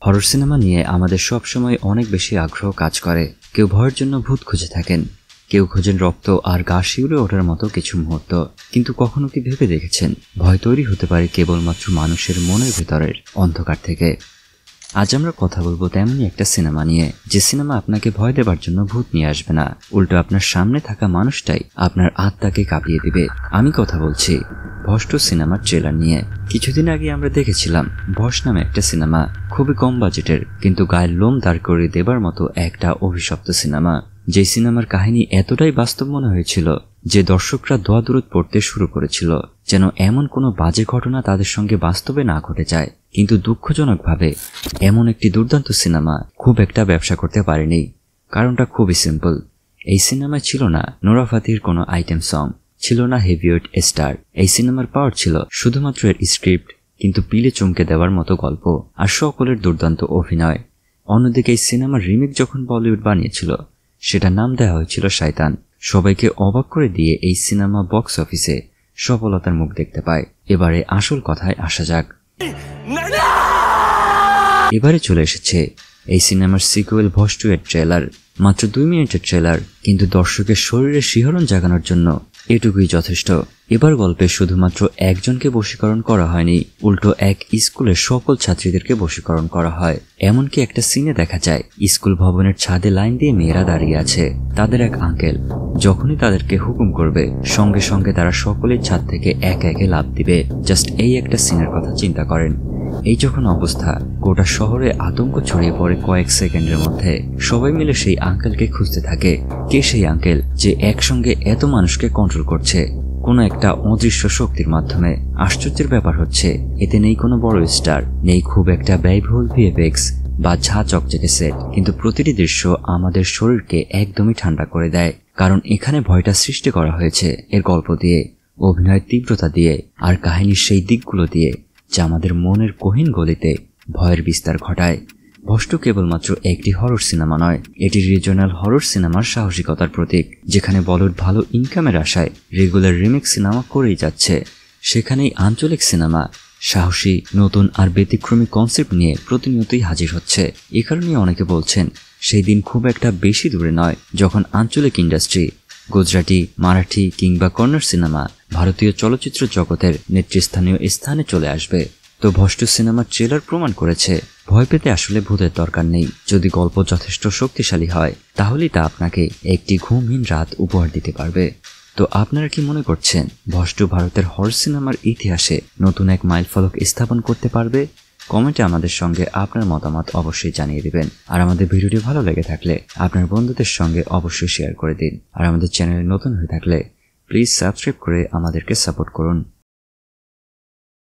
Horror cinema নিয়ে আমাদের সবসময় অনেক বেশি আগ্রহ কাজ করে। কেউ ভয়ের জন্য ভূত খুঁজে থাকেন, কেউ খোঁজেন রক্ত আর গা শিউরে ওঠার মতো কিছু মুহূর্ত। কিন্তু কখনো কি ভেবে দেখেছেন ভয় তৈরি হতে পারে কেবলমাত্র মানুষের মনের ভেতরের অন্ধকার থেকে? আজ আমরা কথা বলবো তেমনই একটা সিনেমা নিয়ে, যে সিনেমা আপনাকে ভয় দেবার জন্য ভূত নিয়ে আসবে না, উল্টো আপনার সামনে থাকা মানুষটাই আপনার আত্মাকে কাঁপিয়ে দিবে। আমি কথা বলছি ভষ্ট সিনেমার ট্রেলার নিয়ে। কিছুদিন আগে আমরা দেখেছিলাম ভস নামে একটা সিনেমা, খুবই কম বাজেটের কিন্তু গায়ের লোম দাঁড় করে দেবার মতো একটা অভিশপ্ত সিনেমা। যে সিনেমার কাহিনী এতটাই বাস্তব মনে হয়েছিল যে দর্শকরা দোয়া দূরত পড়তে শুরু করেছিল, যেন এমন কোনো বাজে ঘটনা তাদের সঙ্গে বাস্তবে না ঘটে যায়। কিন্তু দুঃখজনকভাবে এমন একটি দুর্দান্ত সিনেমা খুব একটা ব্যবসা করতে পারেনি। কারণটা খুবই সিম্পল। এই সিনেমায় ছিল না নোরা ফাতির কোনো আইটেম সং, ছিল না হেভিওয়েট স্টার। এই সিনেমার পাওয়ার ছিল শুধুমাত্র এর স্ক্রিপ্ট, কিন্তু পিলে চমকে দেওয়ার মতো গল্প আর সকলের দুর্দান্ত অভিনয়। অন্যদিকে এই সিনেমার রিমেক যখন বলিউড বানিয়েছিল, সেটা নাম দেওয়া হয়েছিল শয়তান। সবাইকে অবাক করে দিয়ে এই সিনেমা বক্স অফিসে সফলতার মুখ দেখতে পায়। এবারে আসল কথায় আসা যাক। এবারে চলে এসেছে এই সিনেমার সিকুয়েল ভস 2 এর ট্রেলার। মাত্র 2 মিনিটের ট্রেলার, কিন্তু দর্শকের শরীরে শিহরণ জাগানোর জন্য এটুকুই যথেষ্ট। এবার গল্পে শুধুমাত্র একজনকে বশীকরণ করা হয়নি, উল্টো এক স্কুলের সকল ছাত্রীদেরকে বশীকরণ করা হয়। এমনকি একটা সিনে দেখা যায় স্কুল ভবনের ছাদে লাইন দিয়ে মেয়েরা দাঁড়িয়ে আছে। তাদের এক আঙ্কেল যখনই তাদেরকে হুকুম করবে, সঙ্গে সঙ্গে তারা সকলেই ছাদ থেকে একে একে লাফ দিবে। জাস্ট এই একটা সিনের কথা চিন্তা করেন। এই যখন অবস্থা, গোটা শহরে আতঙ্ক ছড়িয়ে পড়ে কয়েক সেকেন্ডের মধ্যে। সবাই মিলে সেই আঙ্কেলকে খুঁজতে থাকে। কে সেই আঙ্কেল যে একসঙ্গে এত মানুষকে কন্ট্রোল করছে কোনো একটা অদৃশ্য শক্তির মাধ্যমে? আশ্চর্যের ব্যাপার হচ্ছে এতে নেই কোনো বড় স্টার, নেই খুব একটা ব্যয়বহুল ভিএফএক্স বা ঝা চকচকে সেট, কিন্তু প্রতিটি দৃশ্য আমাদের শরীরকে একদমই ঠান্ডা করে দেয়। কারণ এখানে ভয়টা সৃষ্টি করা হয়েছে এর গল্প দিয়ে, অভিনয়ের তীব্রতা দিয়ে আর কাহিনীর সেই দিকগুলো দিয়ে যা আমাদের মনের গহীন গলিতে ভয়ের বিস্তার ঘটায়। ভষ্ট কেবলমাত্র একটি হরর সিনেমা নয়, এটি রিজনাল হরর সিনেমার সাহসিকতার প্রতীক। যেখানে বলিউড ভালো ইনকামের আশায় রেগুলার রিমেক সিনেমা করেই যাচ্ছে, সেখানেই আঞ্চলিক সিনেমা সাহসী, নতুন আর ব্যতিক্রমী কনসেপ্ট নিয়ে প্রতিনিয়তই হাজির হচ্ছে। এ কারণেই অনেকে বলছেন সেই দিন খুব একটা বেশি দূরে নয় যখন আঞ্চলিক ইন্ডাস্ট্রি, গুজরাটি, মারাঠি কিংবা কন্নড় সিনেমা ভারতীয় চলচ্চিত্র জগতের নেতৃস্থানীয় স্থানে চলে আসবে। তো ভষ্ট সিনেমার ট্রেলার প্রমাণ করেছে ভয় পেতে আসলে ভূতের দরকার নেই। যদি গল্প যথেষ্ট শক্তিশালী হয়, তাহলেই তা আপনাকে একটি ঘুমহীন রাত উপহার দিতে পারবে। তো আপনারা কি মনে করছেন ভষ্ট ভারতের হরর সিনেমার ইতিহাসে নতুন এক মাইলফলক স্থাপন করতে পারবে? কমেন্টে আমাদের সঙ্গে আপনার মতামত অবশ্যই জানিয়ে দিবেন। আর আমাদের ভিডিওটি ভালো লেগে থাকলে আপনার বন্ধুদের সঙ্গে অবশ্যই শেয়ার করে দিন। আর আমাদের চ্যানেলে নতুন হয়ে থাকলে প্লিজ সাবস্ক্রাইব করে আমাদেরকে সাপোর্ট করুন।